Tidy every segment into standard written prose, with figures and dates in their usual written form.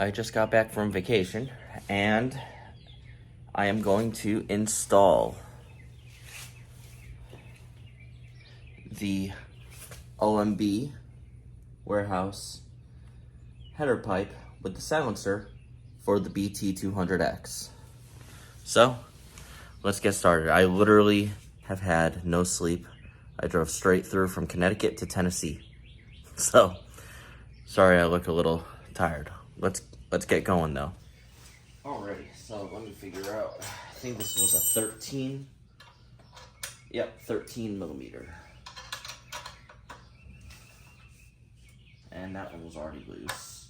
I just got back from vacation and I am going to install the OMB Warehouse header pipe with the silencer for the BT200X. So, let's get started. I literally have had no sleep. I drove straight through from Connecticut to Tennessee. So, sorry I look a little tired. Let's get going though. Alrighty, so let me figure out. I think this was a 13 millimeter. And that one was already loose.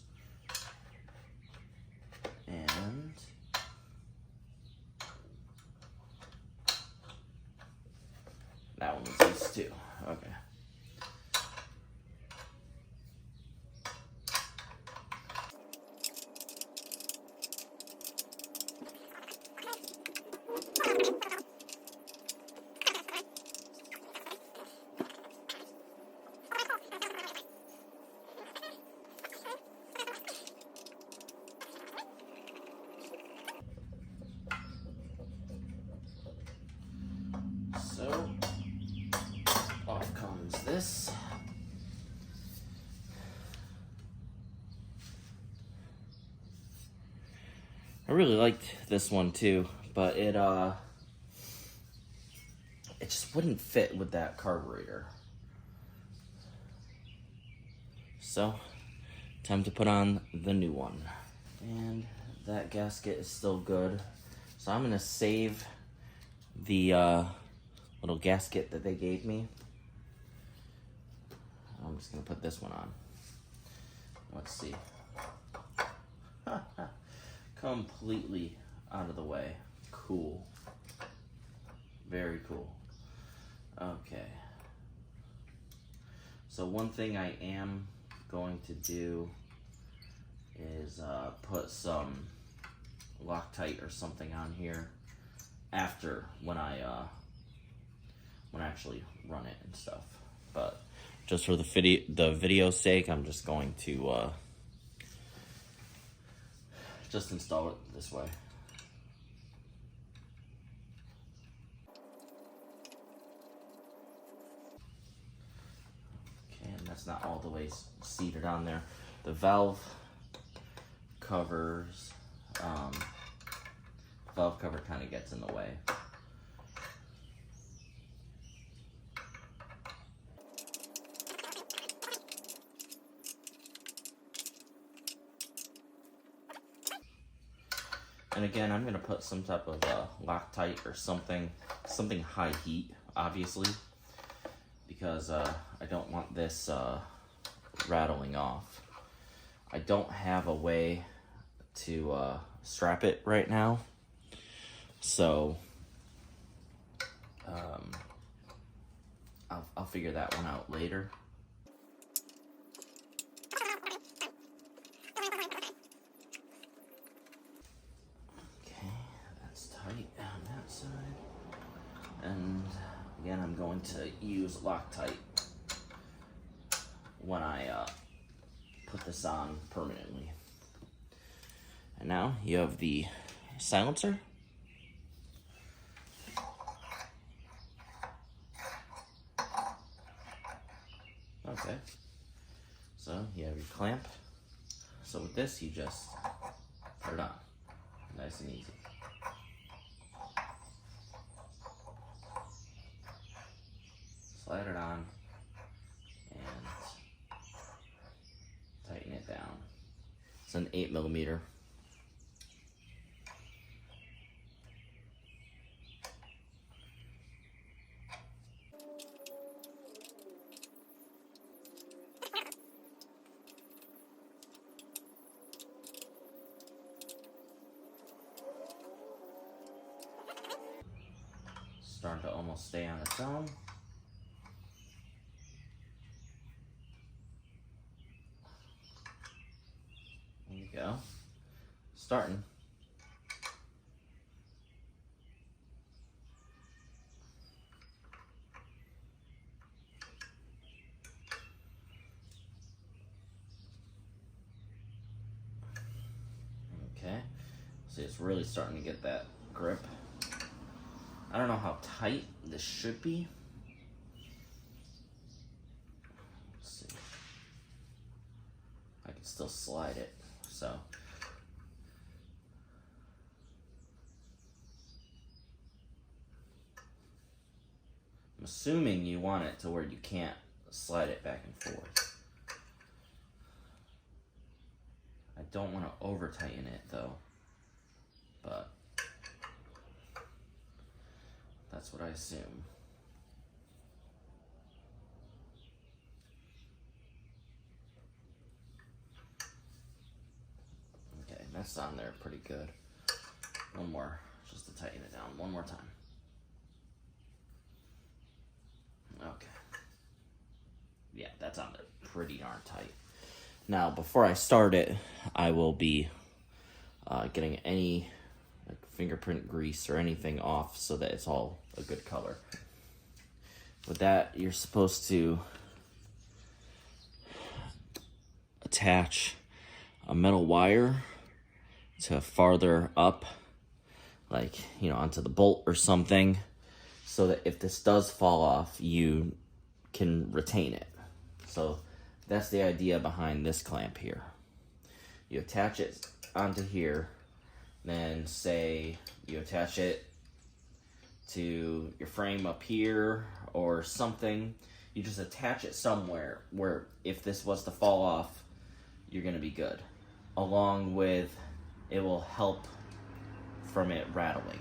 And that one was loose too. Okay. So, off comes this. I really liked this one too, but it just wouldn't fit with that carburetor. So, time to put on the new one. And that gasket is still good. So I'm gonna save the little gasket that they gave me. I'm just gonna put this one on. Let's see. Completely out of the way. Cool. Very cool. Okay. So one thing I am going to do is put some Loctite or something on here after when I actually run it and stuff. But just for the video's sake, I'm just going to just install it this way. Okay, and that's not all the way seated on there. The valve covers, valve cover kind of gets in the way. And again, I'm gonna put some type of Loctite or something high heat, obviously, because I don't want this rattling off. I don't have a way to strap it right now, so I'll figure that one out later. And again, I'm going to use Loctite when I put this on permanently. And now you have the silencer. Okay, so you have your clamp. So with this, you just put it on, nice and easy. Slide it on and tighten it down. It's an 8 millimeter. Starting to almost stay on its own. There you go. Starting. See, it's really starting to get that grip. I don't know how tight this should be. Let's see. I can still slide it, so. I'm assuming you want it to where you can't slide it back and forth. I don't want to over tighten it though, but that's what I assume. Okay, that's on there pretty good. One more, just to tighten it down one more time. Okay. Yeah, that's on there pretty darn tight. Now, before I start it, I will be getting any like fingerprint grease or anything off so that it's all a good color. With that, you're supposed to attach a metal wire to farther up, like, you know, onto the bolt or something, so that if this does fall off, you can retain it. So that's the idea behind this clamp here. You attach it onto here, then say you attach it to your frame up here or something. You just attach it somewhere where if this was to fall off, you're gonna be good. Along with, it will help from it rattling.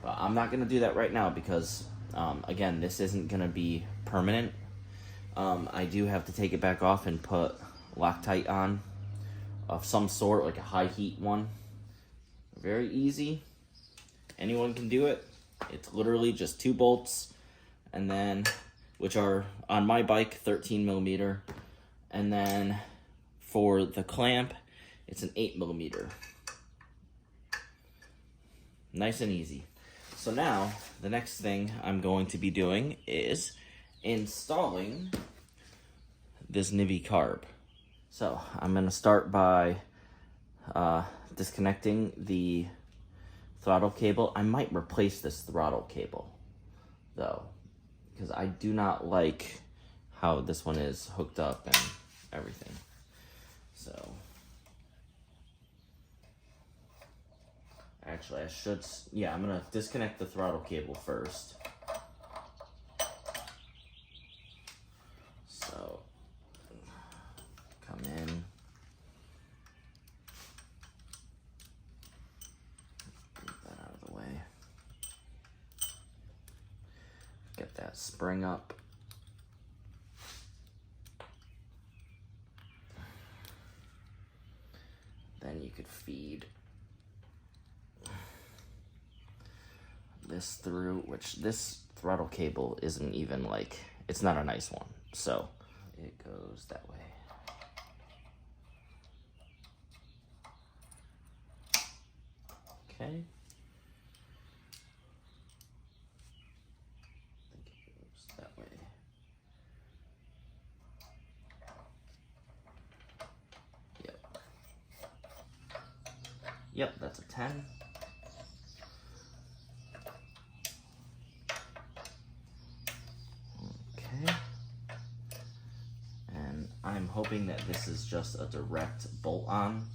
But I'm not gonna do that right now because, again, this isn't gonna be permanent. I do have to take it back off and put Loctite on of some sort, like a high heat one. Very easy. Anyone can do it. It's literally just 2 bolts, and then, which are on my bike 13 millimeter, and then for the clamp, it's an 8 millimeter. Nice and easy. So now, the next thing I'm going to be doing is installing this Nibbi Carb. So I'm going to start by disconnecting the throttle cable. I might replace this throttle cable though, because I do not like how this one is hooked up and everything. So actually I should, yeah, I'm going to disconnect the throttle cable first. So come in, get that out of the way, get that spring up, then you could feed this through, which this throttle cable isn't even like, it's not a nice one, so it goes that way. Okay. I think it goes that way. Yep. Yep, that's a 10. Okay. And I'm hoping that this is just a direct bolt on.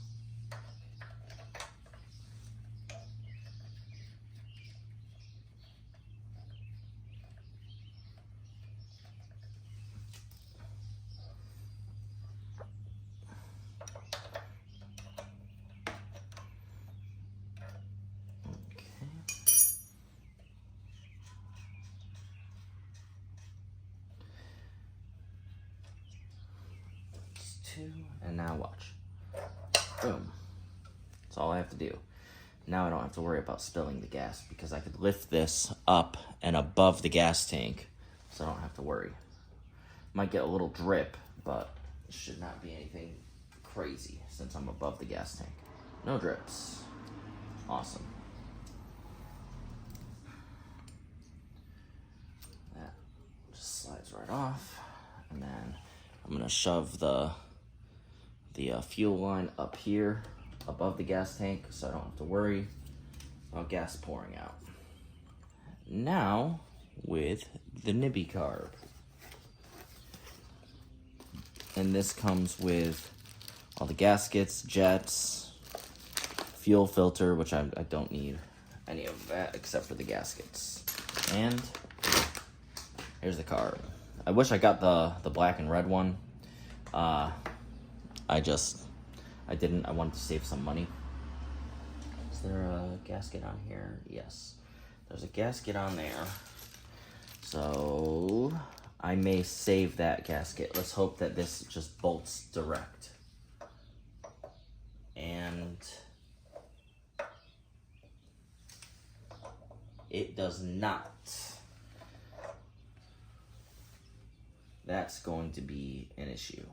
And now watch. Boom. That's all I have to do. Now I don't have to worry about spilling the gas because I could lift this up and above the gas tank, so I don't have to worry. Might get a little drip, but it should not be anything crazy since I'm above the gas tank. No drips. Awesome. That just slides right off, and then I'm gonna shove the fuel line up here above the gas tank so I don't have to worry about gas pouring out. Now with the Nibbi Carb. And this comes with all the gaskets, jets, fuel filter, which I don't need any of that except for the gaskets. And here's the carb. I wish I got the black and red one. I didn't. I wanted to save some money. Is there a gasket on here? Yes. There's a gasket on there. So I may save that gasket. Let's hope that this just bolts direct. And it does not. That's going to be an issue.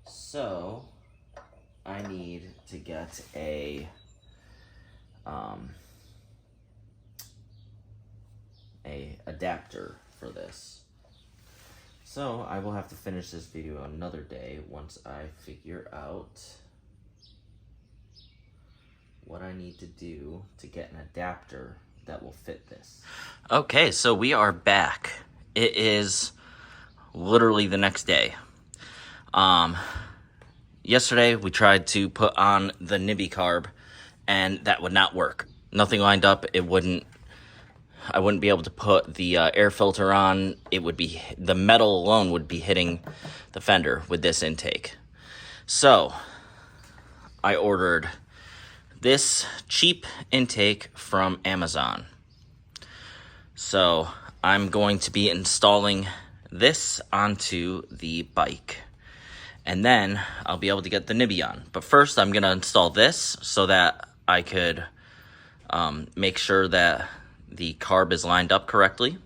So I need to get a adapter for this. So I will have to finish this video another day once I figure out what I need to do to get an adapter that will fit this. Okay, so we are back. It is literally the next day. Yesterday we tried to put on the Nibbi Carb and that would not work. Nothing lined up. I wouldn't be able to put the air filter on. The metal alone would be hitting the fender with this intake. So I ordered this cheap intake from Amazon. So I'm going to be installing this onto the bike. And then I'll be able to get the Nibbi on. But first I'm going to install this so that I could make sure that the carb is lined up correctly.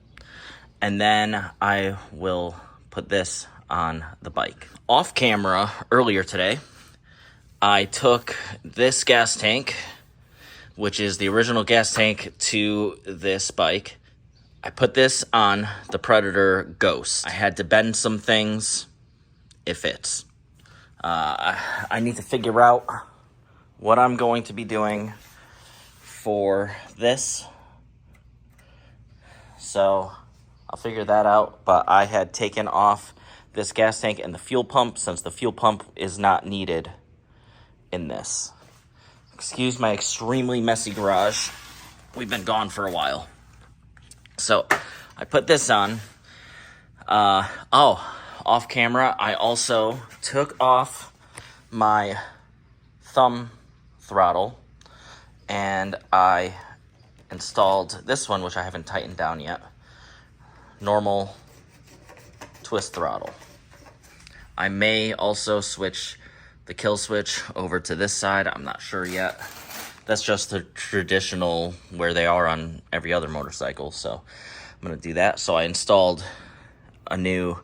And then I will put this on the bike. Off camera earlier today, I took this gas tank, which is the original gas tank, to this bike. I put this on the Predator Ghost. I had to bend some things. It fits. I need to figure out what I'm going to be doing for this. So I'll figure that out. But I had taken off this gas tank and the fuel pump since the fuel pump is not needed in this. Excuse my extremely messy garage. We've been gone for a while. So I put this on. Off camera, I also took off my thumb throttle and I installed this one, which I haven't tightened down yet. Normal twist throttle. I may also switch the kill switch over to this side. I'm not sure yet. That's just the traditional where they are on every other motorcycle. So I'm going to do that. So I installed a new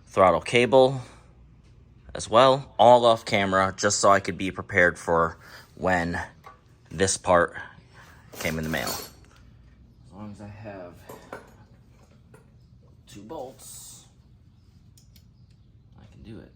throttle cable as well, all off camera, just so I could be prepared for when this part came in the mail. As long as I have 2 bolts, I can do it.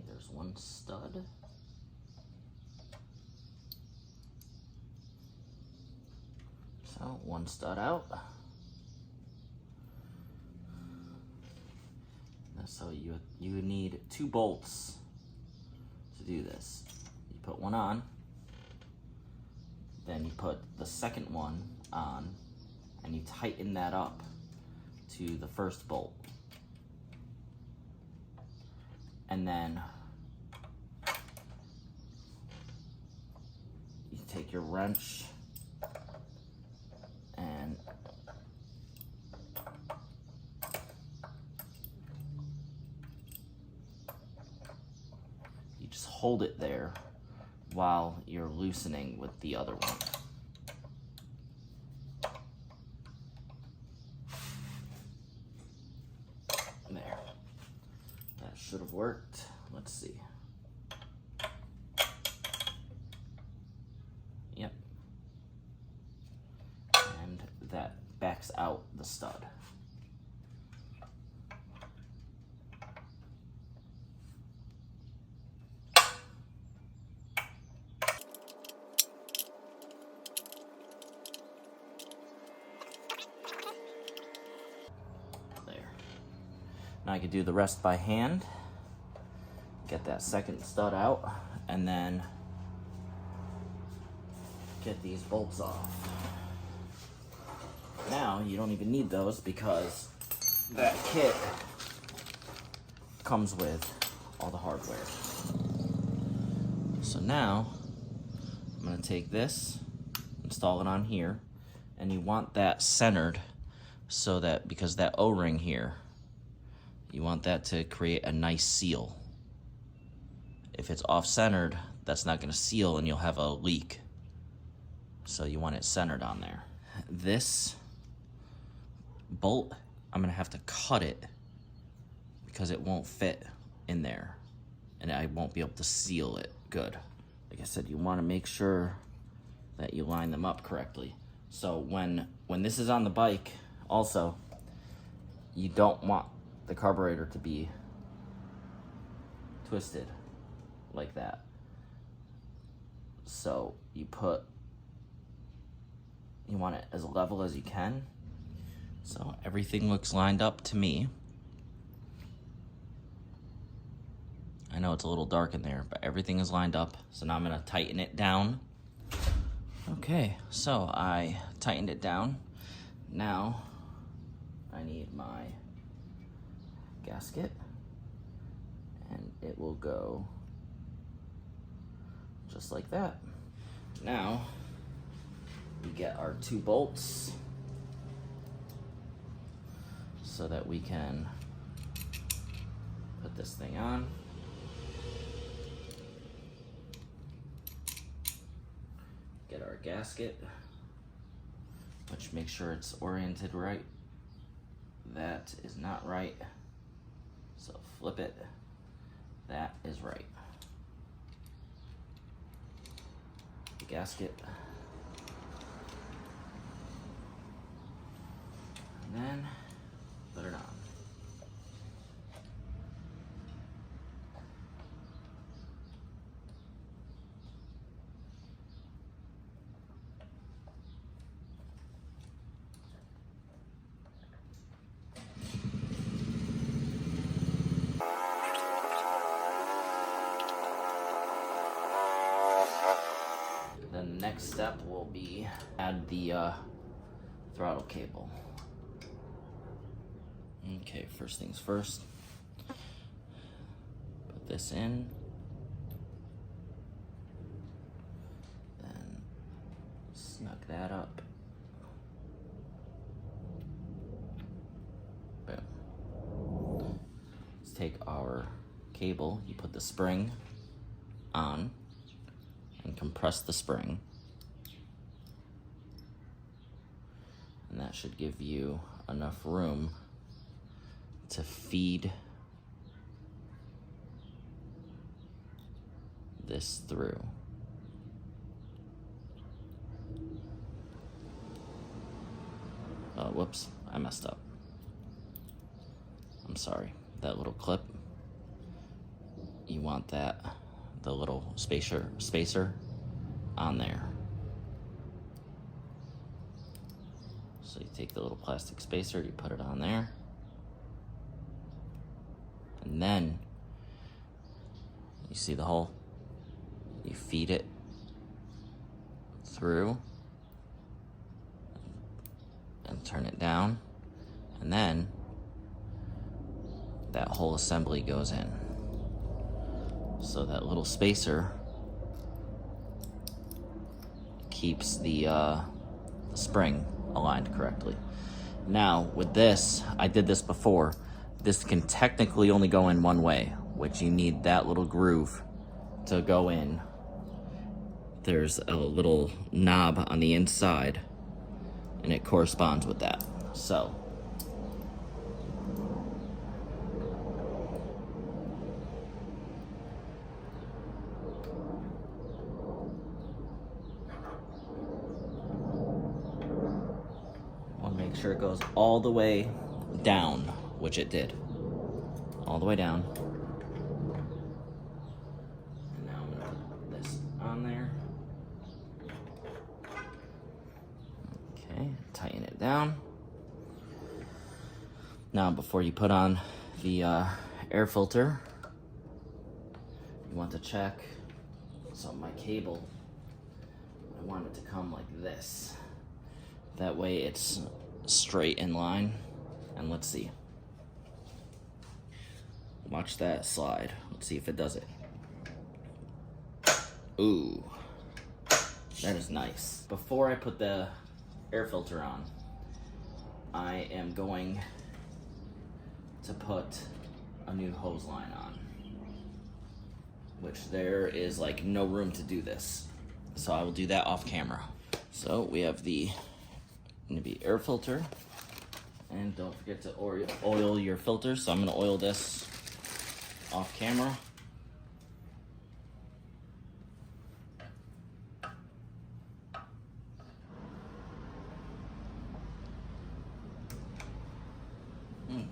There's one stud. So one stud out. So you need 2 bolts. to do this. You put one on, then you put the second one on, and you tighten that up to the first bolt. And then you take your wrench and you just hold it there while you're loosening with the other one. There. That should have worked. Let's see. Yep. And that backs out the stud. Now I could do the rest by hand. Get that second stud out, and then get these bolts off. Now you don't even need those because that kit comes with all the hardware. So now I'm gonna take this, install it on here, and you want that centered so that, because that O-ring here, you want that to create a nice seal. If it's off-centered, that's not gonna seal and you'll have a leak. So you want it centered on there. This bolt, I'm gonna have to cut it because it won't fit in there and I won't be able to seal it good. Like I said, you wanna make sure that you line them up correctly. So when this is on the bike, also, you don't want the carburetor to be twisted like that. So you want it as level as you can. So everything looks lined up to me. I know it's a little dark in there, but everything is lined up. So now I'm gonna tighten it down. Okay, so I tightened it down. Now I need my gasket, and it will go just like that. Now we get our 2 bolts so that we can put this thing on. Get our gasket, which make sure it's oriented right. That is not right. So flip it, that is right. The gasket. And then put it on. Then the next step will be add the throttle cable. Okay, first things first. Put this in. Then snug that up. Boom. Let's take our cable. You put the spring on and compress the spring. And that should give you enough room to feed this through. Oh, whoops, I messed up. I'm sorry. That little clip, you want that, the little spacer on there. So you take the little plastic spacer, you put it on there. And then, you see the hole? You feed it through and turn it down, and then that whole assembly goes in. So that little spacer keeps the spring aligned correctly. Now with this, I did this before, this can technically only go in one way, which you need that little groove to go in. There's a little knob on the inside and it corresponds with that. So make sure it goes all the way down, which it did. All the way down. And now I'm gonna put this on there. Okay, tighten it down. Now before you put on the air filter, you want to check. So my cable, I want it to come like this. That way it's straight in line. And let's see. Watch that slide. Let's see if it does it. Ooh, that is nice. Before I put the air filter on, I am going to put a new hose line on, which there is like no room to do this. So I will do that off camera. So we have the Nibbi air filter, and don't forget to oil your filter. So I'm gonna oil this off camera.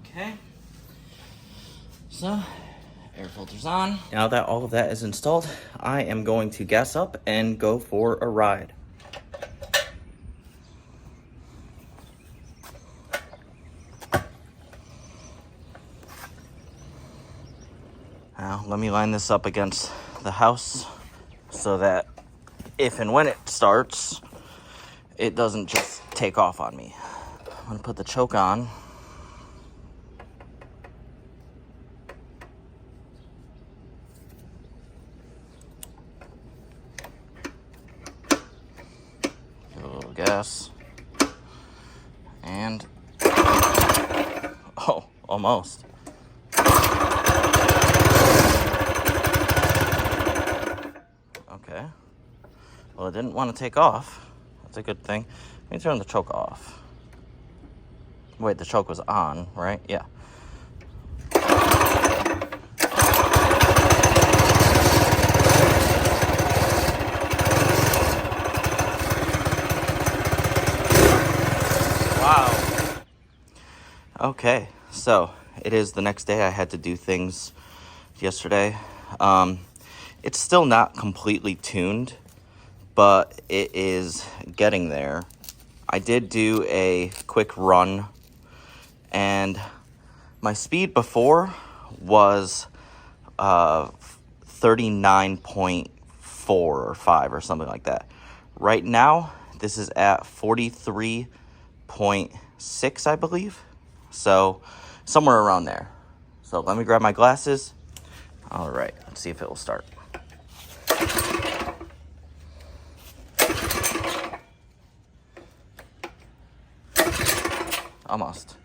Okay, so air filter's on. Now that all of that is installed, I am going to gas up and go for a ride. Now, let me line this up against the house so that if and when it starts, it doesn't just take off on me. I'm gonna put the choke on. Give it a little gas. And, oh, almost. Okay, well, it didn't want to take off. That's a good thing. Let me turn the choke off. Wait, the choke was on, right? Yeah. Wow. Okay, so it is the next day. I had to do things yesterday. It's still not completely tuned, but it is getting there. I did do a quick run, and my speed before was 39.4 or 5 or something like that. Right now, this is at 43.6, I believe. So somewhere around there. So let me grab my glasses. All right, let's see if it will start. Almost.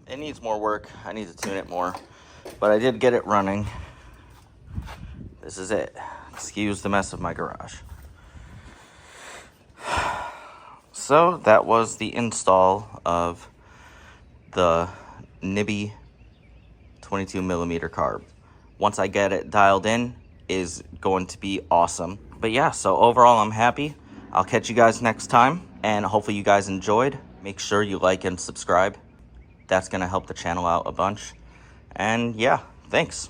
it needs more work. I need to tune it more, but I did get it running. This is it. Excuse the mess of my garage. So that was the install of the Nibbi 22mm carb. Once I get it dialed in, is going to be awesome. But yeah, so overall I'm happy. I'll catch you guys next time, and hopefully you guys enjoyed. Make sure you like and subscribe. That's gonna help the channel out a bunch. And yeah, thanks.